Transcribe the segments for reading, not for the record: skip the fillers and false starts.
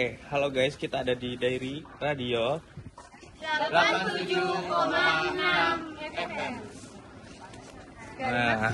Halo guys, kita ada di Diary Radio 87,6 FM. Nah,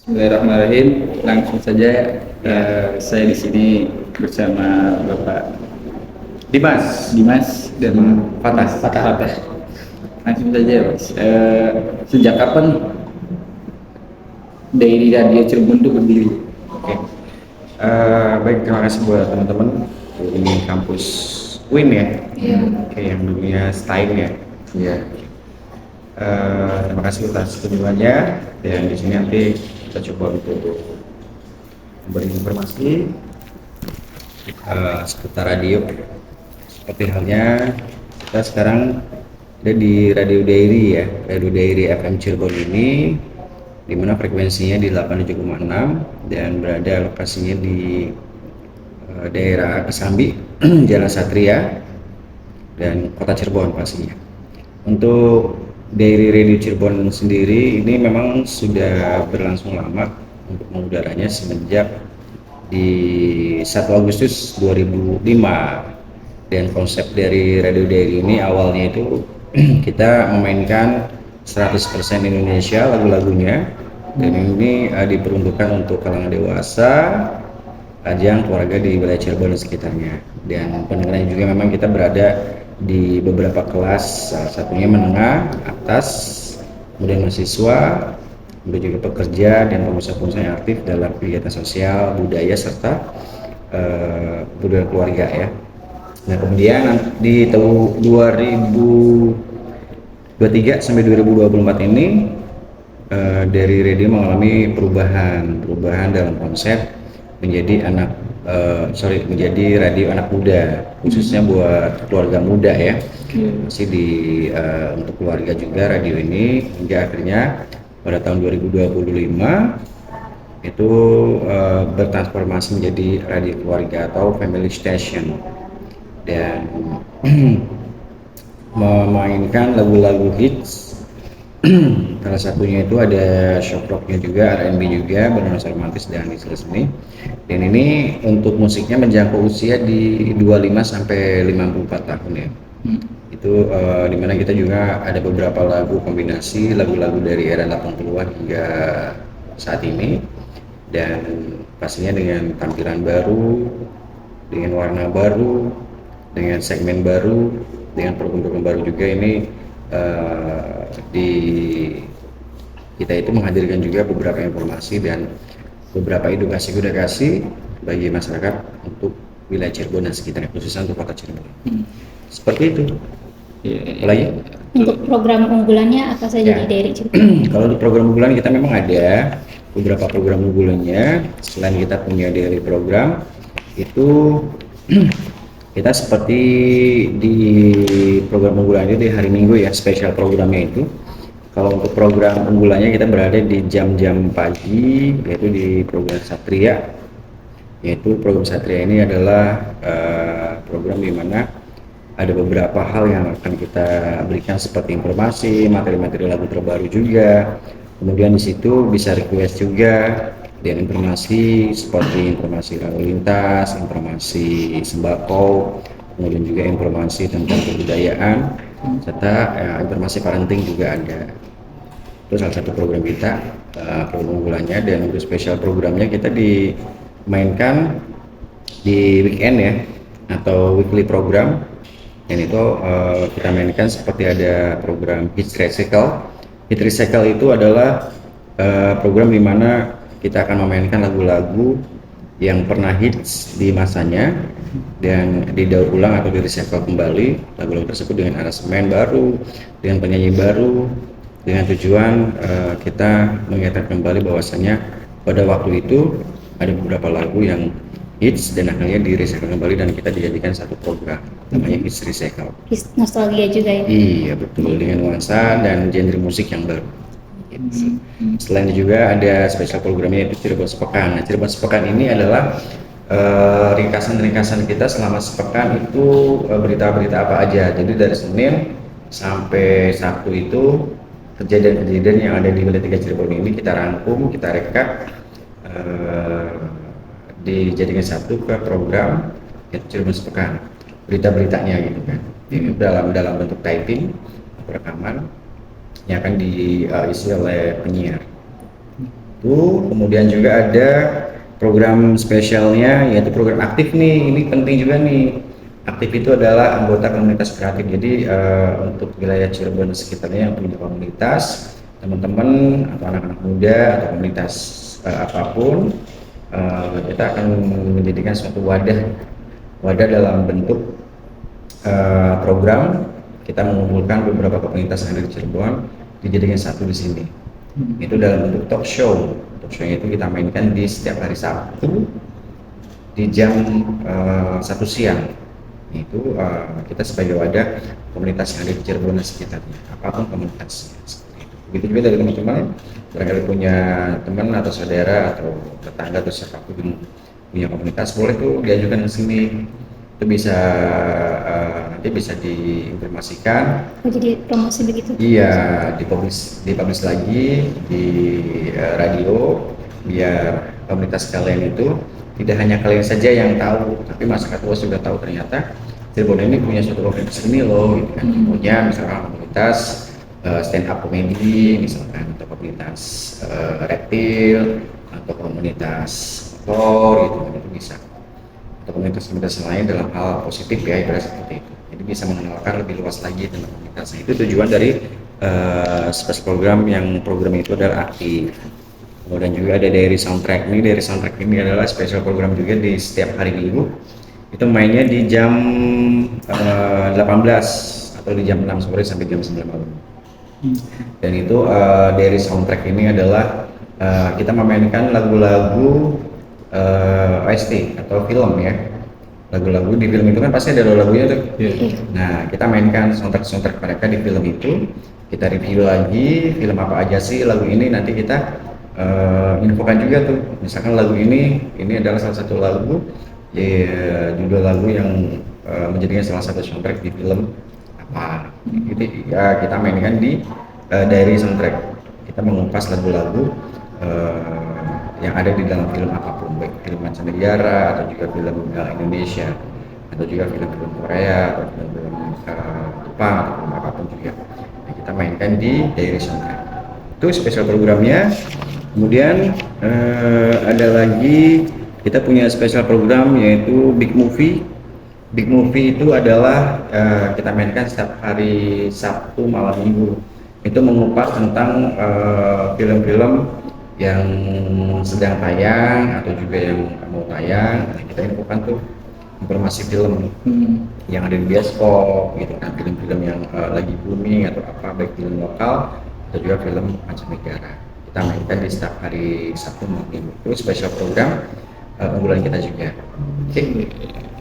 Bismillahirrahmanirrahim. Langsung saja saya di sini bersama Bapak Dimas dan Fatah. Langsung saja, Mas. Sejak kapan Diary Radio Cirebon itu berdiri? Oke. Baik, terima kasih buat teman-teman di kampus UIN ya. Oke, yang dulunya STAIN ya. Iya. Terima kasih atas kunjungannya, dan di sini nanti kita coba untuk memberi informasi seputar radio. Seperti halnya kita sekarang ada di Radio Diary ya, Radio Diary FM Cirebon ini, di mana frekuensinya di 87,6 dan berada lokasinya di daerah Kesambi, Jalan Satria dan Kota Cirebon pastinya. Untuk Diary Radio Cirebon sendiri ini memang sudah berlangsung lama untuk mengudaranya semenjak di 1 Agustus 2005, dan konsep dari Radio Diary ini awalnya itu kita memainkan 100% Indonesia lagu-lagunya, dan ini diperuntukkan untuk kalangan dewasa, ajang keluarga di wilayah Cirebon dan sekitarnya. Dan pendengarannya juga memang kita berada di beberapa kelas, salah satunya menengah, atas, kemudian mahasiswa, kemudian juga pekerja dan pengusaha-pengusaha yang aktif dalam kegiatan sosial, budaya, serta budaya keluarga ya. Nah, kemudian di tahun 2023 sampai 2024 ini dari radio mengalami perubahan dalam konsep menjadi menjadi radio anak muda, khususnya buat keluarga muda ya. Masih untuk keluarga juga radio ini, hingga akhirnya pada tahun 2025 itu bertransformasi menjadi radio keluarga atau family station, dan memainkan lagu-lagu hits. Salah satunya itu ada shock rocknya juga, R&B juga, bernuansa romantis dan resmi. Dan ini untuk musiknya menjangkau usia di 25 sampai 54 tahun ya. Itu dimana kita juga ada beberapa lagu kombinasi lagu-lagu dari era 80-an hingga saat ini, dan pastinya dengan tampilan baru, dengan warna baru, dengan segmen baru, dengan program-program baru juga. Ini kita itu menghadirkan juga beberapa informasi dan beberapa edukasi bagi masyarakat untuk wilayah Cirebon dan sekitarnya, khususnya untuk kota Cirebon. Seperti itu. Lagi Untuk program unggulannya apa saja di Diary Cirebon? Kalau untuk program unggulan kita memang ada beberapa program unggulannya. Selain kita punya Diary program itu kita seperti di program unggulannya di hari Minggu ya, spesial programnya itu. Kalau untuk program unggulannya kita berada di jam-jam pagi, yaitu di program Satria. Yaitu program Satria ini adalah program di mana ada beberapa hal yang akan kita berikan seperti informasi, materi-materi lagu terbaru juga. Kemudian di situ bisa request juga, dan informasi seperti informasi lalu lintas, informasi sembako, kemudian juga informasi tentang kebudayaan, serta informasi parenting juga ada. Itu salah satu program kita, program unggulannya. Dan untuk spesial programnya kita dimainkan di weekend ya, atau weekly program. Dan itu kita mainkan seperti ada program Hits Recycle. Hits Recycle itu adalah program di mana kita akan memainkan lagu-lagu yang pernah hits di masanya dan didaur ulang atau di-recycle kembali lagu-lagu tersebut dengan aransemen baru, dengan penyanyi baru, dengan tujuan kita mengingatkan kembali bahwasanya pada waktu itu ada beberapa lagu yang hits dan akhirnya di recycle kembali dan kita dijadikan satu program namanya Hits Recycle. Nostalgia juga ya. Iya betul, dengan nuansa dan genre musik yang baru. Gitu. Selain itu juga ada spesial programnya yaitu Cirebon Sepekan. Nah, Cirebon Sepekan ini adalah ringkasan-ringkasan kita selama sepekan itu berita-berita apa aja. Jadi dari Senin sampai Sabtu itu kejadian-kejadian yang ada di Wilayah 3 Cirebon ini kita rangkum, kita rekap, dijadikan satu ke program Cirebon Sepekan, berita-beritanya gitu kan. Ini dalam bentuk typing, rekaman yang akan diisi oleh penyiar. Itu kemudian juga ada program spesialnya yaitu program aktif nih, ini penting juga nih. Aktif itu adalah anggota komunitas kreatif. Jadi untuk wilayah Cirebon sekitarnya yang punya komunitas, teman-teman atau anak-anak muda atau komunitas apapun, kita akan menjadikan suatu wadah dalam bentuk program. Kita mengumpulkan beberapa komunitas yang ada di Cirebon, dijadikan satu di sini. Itu dalam bentuk talk show. Talk show itu kita mainkan di setiap hari Sabtu di jam 1 siang. Itu kita sebagai wadah komunitas yang ada di Cirebon dan sekitarnya, apapun komunitasnya. Begitu juga dari teman-teman barangkali punya teman atau saudara atau tetangga atau siapapun yang punya komunitas, boleh tuh diajukan ke sini. Itu bisa nanti bisa diinformasikan. Oh, jadi promosi begitu? Iya, dipublish lagi di radio biar komunitas kalian itu tidak hanya kalian saja yang tahu, tapi masyarakat luas juga tahu ternyata Cirebon ini punya suatu komunitas ini loh, gitu kan. Punya misalkan komunitas stand up comedy misalkan, atau komunitas reptil, atau komunitas horor gitu kan, itu bisa. Atau komunitas-komunitas lain dalam hal positif ya, ibarat seperti itu. Jadi bisa mengenalkan lebih luas lagi tentang komunitas. Nah, itu tujuan dari spesial program yang program itu adalah aktif. Kemudian juga ada dari soundtrack ini adalah spesial program juga di setiap hari Minggu. Itu mainnya di jam 18 atau di jam 6 sore sampai jam 9 malam. Dan itu dari soundtrack ini adalah kita memainkan lagu-lagu OST atau film ya. Lagu-lagu di film itu kan pasti ada lagunya tuh. Nah, kita mainkan soundtrack mereka di film itu. Kita review lagi film apa aja sih lagu ini, nanti kita infokan juga tuh. Misalkan lagu ini adalah salah satu lagu judul lagu yang menjadikan salah satu soundtrack di film apa. Jadi kita mainkan di diary soundtrack. Kita mengupas lagu-lagu yang ada di dalam film apapun, baik film mancanegara atau juga film Indonesia atau juga film-film Korea atau film-film Jepang atau film apapun juga. Nah, kita mainkan di diary soundtrack. Itu spesial programnya. Kemudian ada lagi kita punya spesial program yaitu Big Movie. Big Movie itu adalah kita mainkan setiap hari Sabtu malam Minggu. Itu mengupas tentang film-film yang sedang tayang atau juga yang mau tayang. Nah, kita infokan tuh informasi film yang ada di bioskop gitu kan, film-film yang lagi booming atau apa, baik film lokal atau juga film mancanegara. Kita mainkan di setiap hari Sabtu malam Minggu. Itu spesial program unggulan kita juga. Oke.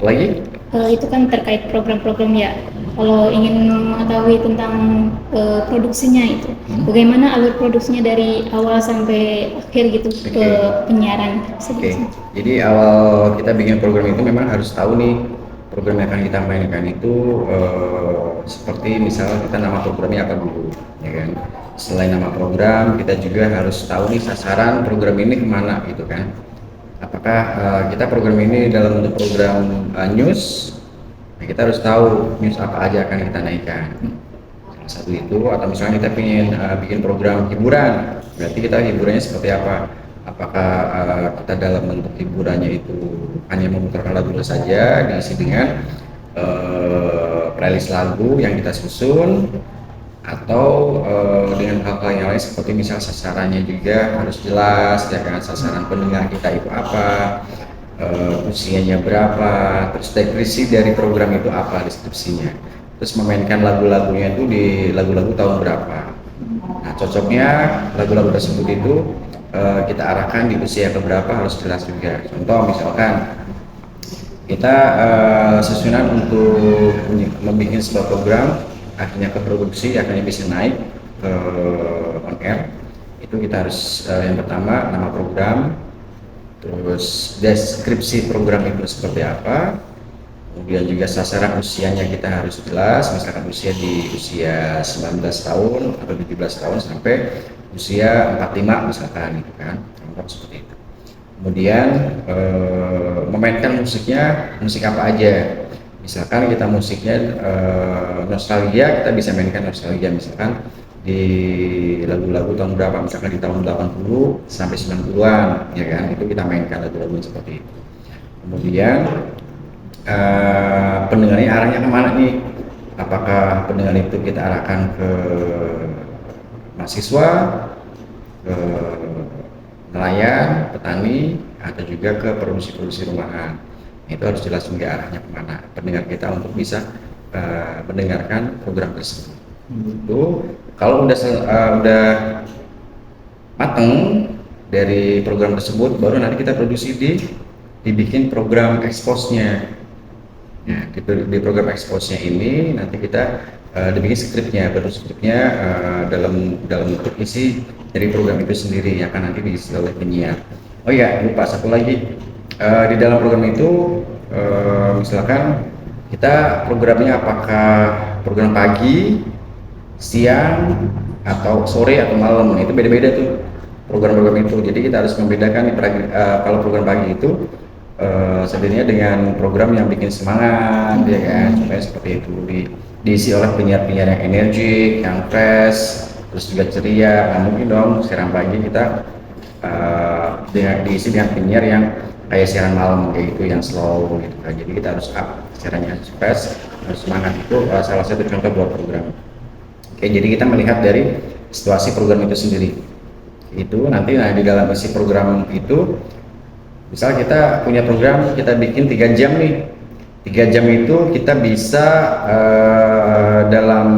Lagi? Itu kan terkait program-program ya. Kalau ingin mengetahui tentang produksinya itu, bagaimana alur produksinya dari awal sampai akhir gitu ke penyiaran? Oke. Jadi awal kita bikin program itu memang harus tahu nih program yang akan kita mainkan itu seperti misalnya kita nama programnya apa dulu, ya kan? Selain nama program, kita juga harus tahu nih sasaran program ini kemana gitu kan? Apakah kita program ini dalam bentuk program news? Nah, kita harus tahu news apa aja akan kita naikkan. Salah satu itu, atau misalnya kita ingin bikin program hiburan, berarti kita hiburannya seperti apa? Apakah kita dalam bentuk hiburannya itu hanya memutarkan lagu saja, diisi dengan playlist lagu yang kita susun, atau dengan hal-hal yang lain seperti misal sasarannya juga harus jelas, ya kan, sasaran pendengar kita itu apa, usianya berapa, terus deskripsi dari program itu apa deskripsinya, terus memainkan lagu-lagunya itu di lagu-lagu tahun berapa. Nah, cocoknya lagu-lagu tersebut itu kita arahkan di usia keberapa harus jelas juga. Contoh misalkan kita susunan untuk membuat sebuah program, akhirnya ke produksi, akhirnya bisa naik ke on air. Itu kita harus yang pertama nama program, terus deskripsi program itu seperti apa, kemudian juga sasaran usianya kita harus jelas, misalkan usia di usia 19 tahun atau 17 tahun sampai usia 45 misalkan gitu kan, contoh seperti itu. Kemudian memainkan musiknya, musik apa aja, misalkan kita musiknya nostalgia, kita bisa mainkan nostalgia misalkan di lagu-lagu tahun berapa, misalkan di tahun 80 sampai 90-an ya kan, itu kita mainkan lagu-lagu seperti itu. Kemudian pendengarnya arahnya kemana nih, apakah pendengar itu kita arahkan ke mahasiswa, ke nelayan, petani, atau juga ke produksi-produksi rumahan. Itu harus jelas juga arahnya kemana pendengar kita untuk bisa mendengarkan program tersebut. Itu kalau udah mateng dari program tersebut, baru nanti kita produksi dibikin program expose-nya. Ya, di program expose-nya ini nanti kita dibikin skripnya, baru skripnya dalam bentuk isi dari program itu sendiri yang akan nanti diisi oleh penyiar. Oh ya, lupa satu lagi, di dalam program itu misalkan kita programnya apakah program pagi, siang, atau sore atau malam, itu beda-beda tuh program-program itu. Jadi kita harus membedakan kalau program pagi itu sebenarnya dengan program yang bikin semangat ya kan, supaya seperti itu diisi oleh penyiar-penyiar yang energik, yang fresh, terus juga ceria. Nah, mungkin dong siaran pagi kita diisi dengan penyiar yang kayak siaran malam kayak gitu, yang slow gitu kan. Jadi kita harus up siarannya fresh, harus semangat. Itu salah satu contoh buat program. Oke, jadi kita melihat dari situasi program itu sendiri. Itu nanti di dalam isi program itu, misal kita punya program, kita bikin 3 jam nih. 3 jam itu kita bisa dalam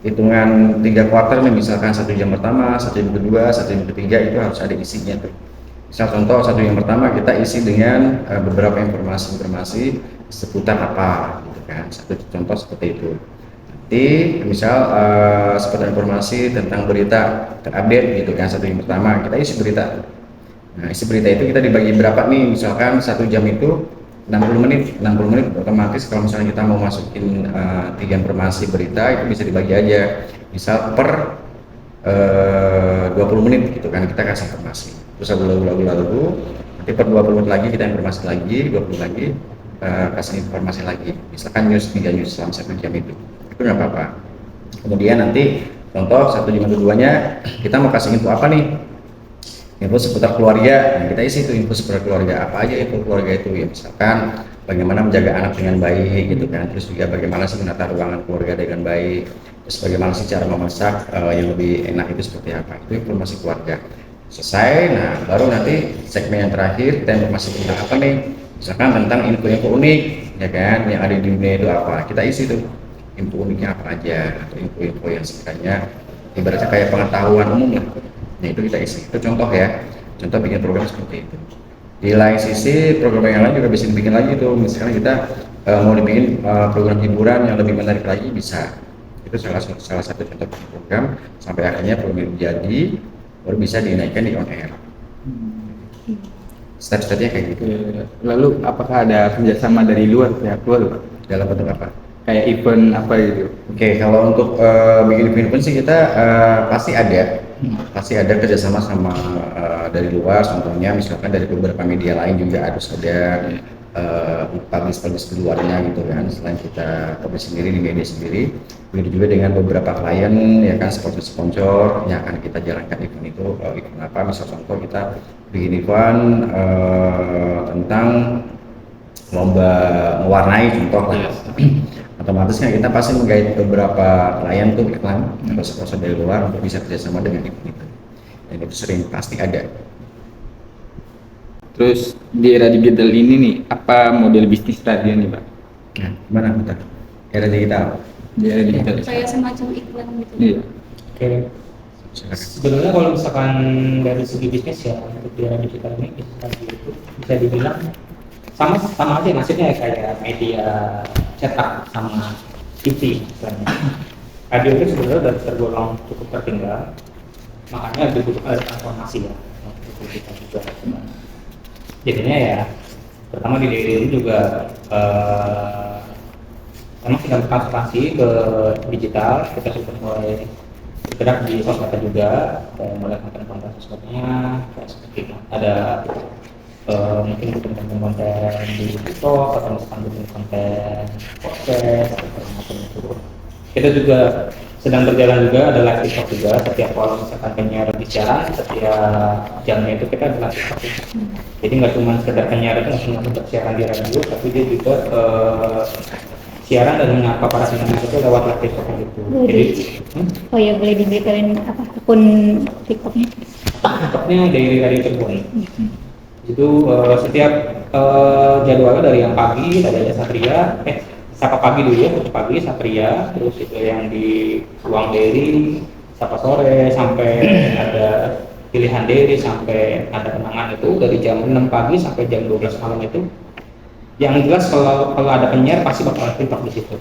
hitungan 3 kuartal nih, misalkan 1 jam pertama, 1 jam kedua, 1 jam ketiga, itu harus ada isinya tuh. Misal contoh 1 jam pertama kita isi dengan beberapa informasi seputar apa gitu kan, satu contoh seperti itu. Nanti misal seputar informasi tentang berita terupdate gitu kan, 1 jam pertama kita isi berita. Nah, isi berita itu kita dibagi berapa nih, misalkan 1 jam itu 60 menit, otomatis kalau misalnya kita mau masukin 3 informasi berita, itu bisa dibagi aja, misal per 20 menit gitu kan, kita kasih informasi, terus lagu, nanti per 20 menit lagi kita informasi lagi, 20 lagi kasih informasi lagi, misalkan news 3 news selama 1 jam itu nggak apa-apa. Kemudian nanti contoh 1 jam keduanya kita mau kasih info apa nih, info seputar keluarga. Nah, kita isi itu info seputar keluarga, apa aja info keluarga itu ya, misalkan bagaimana menjaga anak dengan baik gitu kan, terus juga bagaimana sih menata ruangan keluarga dengan baik, terus bagaimana sih cara memasak yang lebih enak itu seperti apa, itu informasi keluarga. Selesai, nah baru nanti segmen yang terakhir kita informasi tentang apa nih, misalkan tentang info-info unik ya kan yang ada di dunia itu apa, kita isi tuh info uniknya apa aja, atau info-info yang sekiranya ibaratnya kayak pengetahuan umum lah. Nah, itu kita isi, itu contoh ya, contoh bikin program seperti itu. Di lain sisi program yang lain juga bisa dibikin lagi tuh, misalkan kita mau dibikin program hiburan yang lebih menarik lagi, bisa. Itu salah satu contoh program sampai akhirnya program itu jadi, baru bisa dinaikkan di on air. Step-stepnya kayak gitu. Lalu apakah ada kerjasama dari luar, pihak luar, Pak? Dalam bentuk apa? Kayak event apa gitu? Oke, kalau untuk bikin event sih kita pasti ada kerjasama sama dari luar, contohnya misalkan dari beberapa media lain juga harus ada publish di luarnya gitu kan, selain kita publish sendiri di media sendiri, begitu juga dengan beberapa klien ya kan, sponsor yang akan kita jalankan event itu. Event apa, misal contoh kita bikin event tentang lomba mewarnai contoh lah. Otomatis kan kita pasti menggait beberapa klien tuh iklan atau sponsor dari luar untuk bisa kerjasama dengan event itu, dan itu sering pasti ada. Terus di era digital ini nih, apa model bisnis radio nih, Pak? Nah, gimana kita? Era digital. Di era digital. Kayak semacam iklan gitu. Iya. Oke. Sebenarnya kalau misalkan dari segi bisnis ya, untuk di era digital ini bisnis tadi itu bisa dibilang sama aja nasibnya kayak media cetak sama TV misalnya. Radio itu sebenarnya udah tergolong cukup tertinggal, makanya dibutuhkan ada transformasi ya untuk kita juga. Jadinya ya pertama di DIY juga memang kita bertransformasi ke digital. Kita sudah mulai bergerak di sosmed juga, mulai konten-konten sosmednya kayak seperti ada mungkin bikin konten-konten di TikTok atau misalkan bikin konten podcast atau macam itu. Kita juga sedang berjalan juga, ada live TikTok juga. Setiap kalau misalkan penyiar bicara, setiap jamnya itu kita ada live TikTok. Jadi nggak cuma sekedar penyiar itu, nggak cuma untuk siaran di radio, tapi dia juga siaran dan menyapa para pendengar itu lewat live TikTok gitu. Jadi, oh ya, boleh diberitahuin apa akun TikToknya? TikToknya dari Radio Cirebon. Itu setiap jadwalnya dari yang pagi ada Satria, Sapa pagi dulu ya, pagi Satria, terus itu yang di ruang Deri, Sapa sore sampai ada pilihan Deri sampai ada kenangan itu dari jam 6 pagi sampai jam 12 malam itu. Yang jelas kalau ada penyiar pasti bakal TikTok di situ.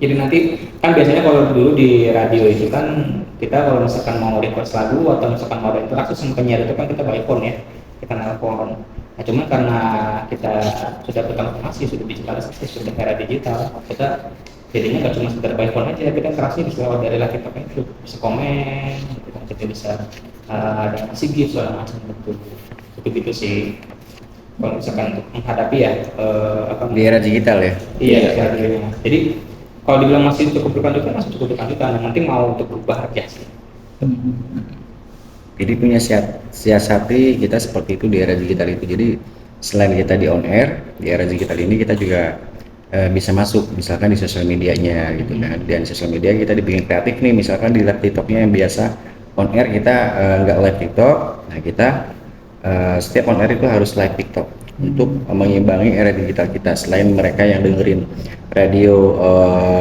Jadi nanti kan biasanya kalau dulu di radio itu kan kita kalau misalkan mau request lagu atau misalkan mau interaksi sama penyiar itu kan kita by phone ya, kita nelpon. Nah cuma karena kita sudah bertransformasi, sudah digitalisasi, sudah era digital, kita jadinya nggak cuma sekedar by phone aja, kita interaksi bisa lewat dari live TikTok itu, bisa komen, kita bisa ada ngasih gift segala macam begitu sih. Kalau misalkan untuk menghadapi ya di era digital ya. Iya, ya. Jadi kalau dibilang masih cukup berkelanjutan, masih cukup berkelanjutan. Yang penting mau untuk berubah aja sih. Jadi punya siasati kita seperti itu di era digital itu. Jadi selain kita di on air, di era digital ini kita juga bisa masuk misalkan di sosial medianya gitu kan. Dan sosial media kita dibikin kreatif nih, misalkan di live TikToknya yang biasa on air kita nggak live TikTok. Nah kita setiap on air itu harus live TikTok untuk mengimbangi era digital kita. Selain mereka yang dengerin radio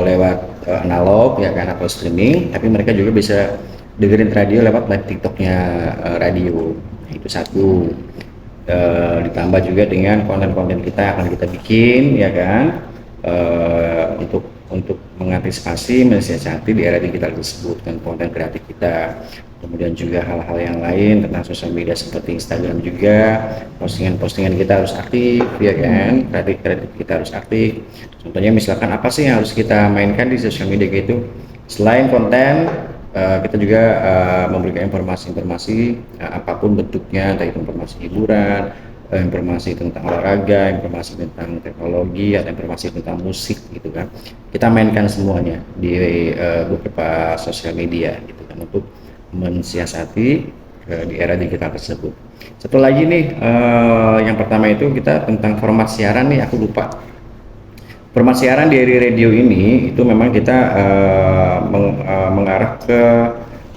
lewat analog ya kan atau streaming, tapi mereka juga bisa dengerin radio lewat live TikToknya radio. Itu satu. Ditambah juga dengan konten-konten kita akan kita bikin ya kan untuk mengantisipasi mensiasati di era digital tersebut dan konten kreatif kita. Kemudian juga hal-hal yang lain tentang sosial media seperti Instagram juga, postingan-postingan kita harus aktif ya kan, kreatif kita harus aktif. Contohnya misalkan apa sih yang harus kita mainkan di sosial media gitu, selain konten kita juga memberikan informasi-informasi apapun bentuknya, entah itu informasi hiburan, informasi tentang olahraga, informasi tentang teknologi, atau informasi tentang musik gitu kan. Kita mainkan semuanya di beberapa sosial media gitu kan untuk mensiasati di era digital tersebut. Satu lagi nih, yang pertama itu kita tentang format siaran nih, aku lupa. Format siaran dari radio ini itu memang kita mengarah ke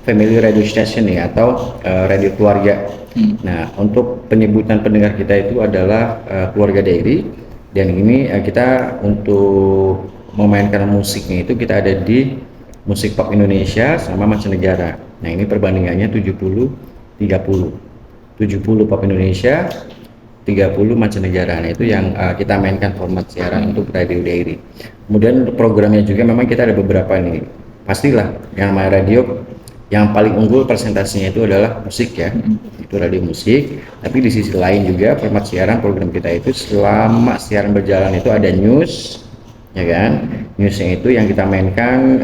family radio station nih atau radio keluarga. Nah, untuk penyebutan pendengar kita itu adalah keluarga Dairy, dan ini kita untuk memainkan musiknya itu kita ada di musik pop Indonesia sama mancanegara. Nah, ini perbandingannya 70-30. 70 pop Indonesia, 30 mancanegara. Nah, itu yang kita mainkan format siaran untuk Radio Dairy. Kemudian untuk programnya juga memang kita ada beberapa nih. Pastilah yang namanya radio yang paling unggul presentasinya itu adalah musik ya. Itu radio musik. Tapi di sisi lain juga format siaran program kita itu selama siaran berjalan itu ada news ya kan. Newsnya itu yang kita mainkan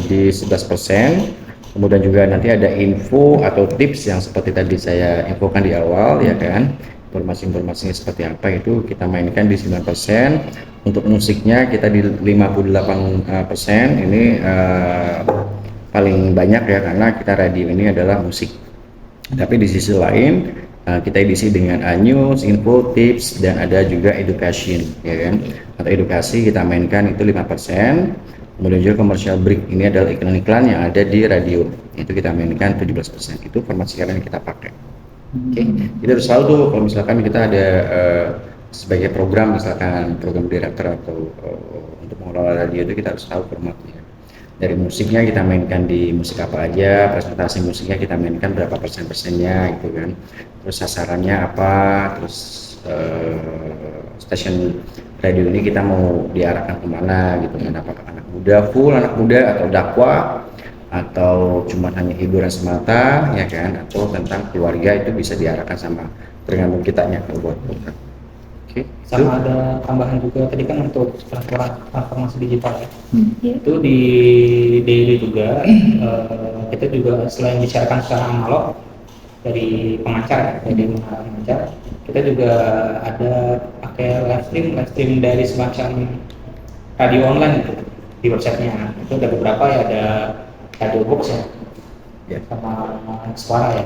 di 11%. Kemudian juga nanti ada info atau tips yang seperti tadi saya infokan di awal ya kan. Informasi-informasinya seperti apa itu kita mainkan di 9%. Untuk musiknya kita di 58%. Ini paling banyak ya karena kita radio ini adalah musik. Tapi di sisi lain kita edisi dengan news, info, tips, dan ada juga education ya kan. Atau edukasi kita mainkan itu 5%. Kemudian juga commercial break, ini adalah iklan-iklan yang ada di radio, itu kita mainkan 17%. Itu format siaran yang kita pakai. Oke, kita harus tahu tuh kalau misalkan kita ada sebagai program, misalkan program director atau untuk mengelola radio itu kita harus tahu formatnya. Dari musiknya kita mainkan di musik apa aja, presentasi musiknya kita mainkan berapa persennya gitu kan. Terus sasarannya apa, terus stasiun radio ini kita mau diarahkan kemana gitu kan, apakah anak muda, full anak muda, atau dakwah, atau cuma hanya hiburan semata ya kan, atau tentang keluarga, itu bisa diarahkan sama tergantung kitanya kalau buat program. Oke, Sama ada tambahan juga tadi kan untuk transformasi digital ya. Iya. Itu di daily juga kita juga selain disiarkan secara analog dari pemancar ya, dari menara pemancar, kita juga ada pakai live stream dari semacam radio online gitu di websitenya. Itu ada beberapa ya, ada radio box ya, ya. sama suara ya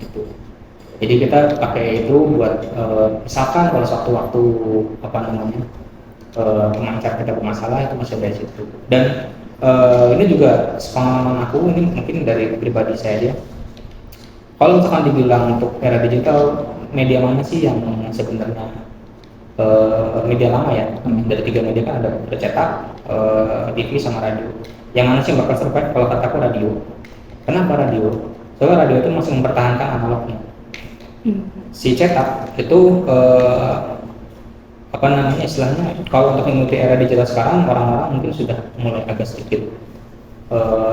gitu. Jadi kita pakai itu buat misalkan kalau sewaktu-waktu apa namanya pemancar kita bermasalah, itu masih ada di situ. Dan ini juga pengalaman aku, ini mungkin dari pribadi saya aja. Kalau misalkan dibilang untuk era digital, media mana sih yang sebenarnya media lama ya? Dari 3 media kan ada cetak, TV sama radio. Yang mana sih yang bakal survive? Kalau kataku radio. Kenapa radio? Soalnya radio itu masih mempertahankan analognya. Si cetak itu apa namanya istilahnya, kalau untuk mengikuti era digital sekarang, orang-orang mungkin sudah mulai agak sedikit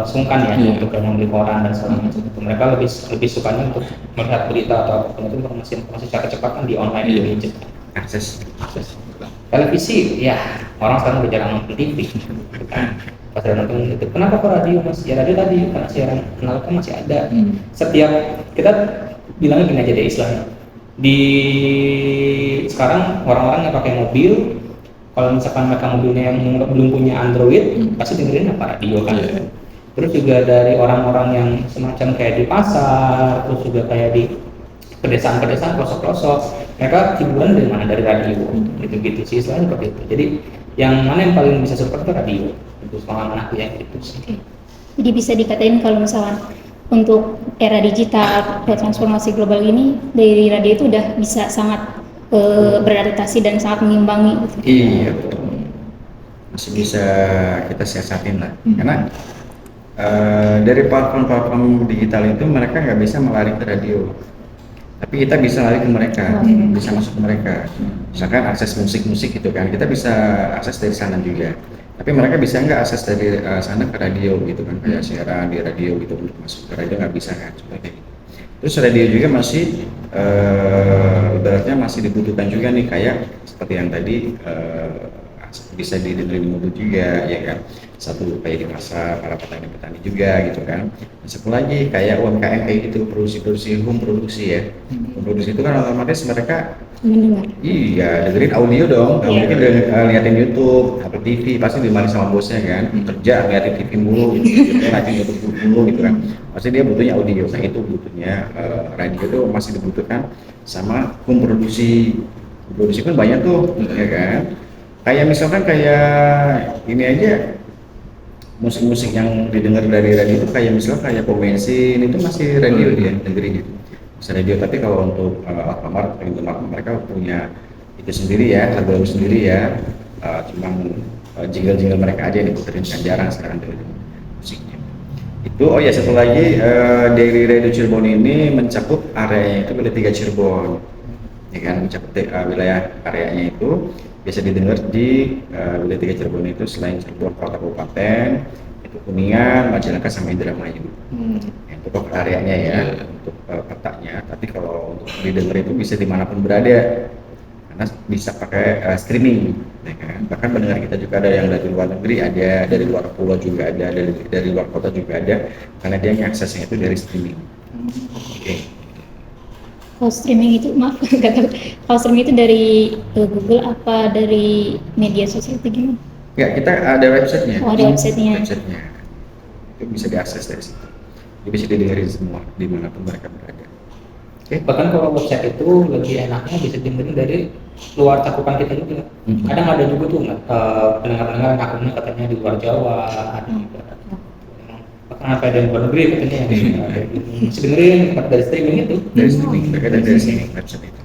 sungkan ya untuk yang beli koran dan segala macam itu. Mereka lebih sukanya untuk melihat berita atau apapun itu, informasi secara cepat kan di online di gadget. akses Televisi ya, orang sekarang udah jarang nonton TV kan. Pas ada nonton itu, kenapa kok radio masih? Ya radio tadi karena siaran analognya masih ada. Setiap kita bilangnya gini aja deh istilahnya, di sekarang orang-orang yang pakai mobil, kalau misalkan mereka mobilnya yang belum punya Android, pasti dengerin apa radio kan. Terus juga dari orang-orang yang semacam kayak di pasar, terus juga kayak di pedesaan-pedesaan, pelosok-pelosok, mereka hiburan dari mana? Dari radio, gitu-gitu sih istilahnya seperti itu. Jadi yang mana yang paling bisa support itu radio, itu pengalaman aku ya gitu sih. Oke. Jadi bisa dikatain kalau misalkan untuk era digital, transformasi global ini, dari radio itu udah bisa sangat beradaptasi dan sangat mengimbangi. Iya betul, masih bisa kita siasatin lah. Karena dari platform-platform digital itu mereka nggak bisa melari ke radio, tapi kita bisa lari ke mereka, bisa masuk ke mereka. Misalkan akses musik gitu kan, kita bisa akses dari sana juga, tapi mereka bisa nggak akses dari sana ke radio gitu kan, kayak siaran di radio gitu, untuk masuk ke radio nggak bisa kan, seperti itu. Terus radio juga masih ibaratnya masih dibutuhkan juga nih, kayak seperti yang tadi bisa didengerin di mobil juga ya kan, satu kayak di pasar para petani-petani juga gitu kan. Dan satu lagi kayak UMKM kayak gitu, produksi home produksi ya. Home produksi itu kan otomatis mereka Mendengar. iya dengerin audio dong, nggak mungkin liatin YouTube atau TV, pasti dimarahin sama bosnya kan, kerja ngeliatin TV mulu gitu, ngeliatin YouTube mulu gitu kan, pasti dia butuhnya audio. Nah itu butuhnya radio itu masih dibutuhkan sama home produksi kan banyak tuh ya kan. Kayak misalkan kayak ini aja, musik-musik yang didengar dari radio itu kayak misalnya kayak pom bensin itu masih radio dia dengerin gitu, bisa radio. Tapi kalau untuk Alfamart, Indomaret, mereka punya itu sendiri ya, album sendiri ya, cuman jingle-jingle mereka aja yang diputerin, kan jarang sekarang dengerin musiknya. Itu oh ya satu lagi, dari Radio Cirebon ini mencakup area itu wilayah 3 Cirebon, ya kan, mencakup wilayah areanya itu biasa didengar di wilayah 3 Cirebon itu. Selain Cirebon kota kabupaten itu Kuningan, Majalengka sama Indramayu. Untuk areanya ya, untuk petanya. Tapi kalau untuk didengar itu bisa dimanapun berada, karena bisa pakai streaming, ya kan. Bahkan pendengar kita juga ada yang dari luar negeri, ada dari luar pulau juga ada, dari luar kota juga ada, karena dia mengaksesnya itu dari streaming. Oke. Kalau streaming itu, maaf, nggak tahu. Kalau streaming itu dari Google apa dari media sosial itu gimana? Ya, kita ada websitenya. Oh, ada websitenya. Websitenya. Itu bisa diakses dari situ. Jadi bisa didengerin semua dimanapun mereka berada. Oke. Bahkan kalau website itu lebih enaknya bisa dengerin dari luar cakupan kita juga. Kadang ada juga tuh pendengar-pendengar yang akunnya katanya di luar Jawa, ada juga. Bahkan ada dari luar negeri katanya yang bisa dengerin dari streaming itu. Dari streaming, mereka ada dari sini website itu.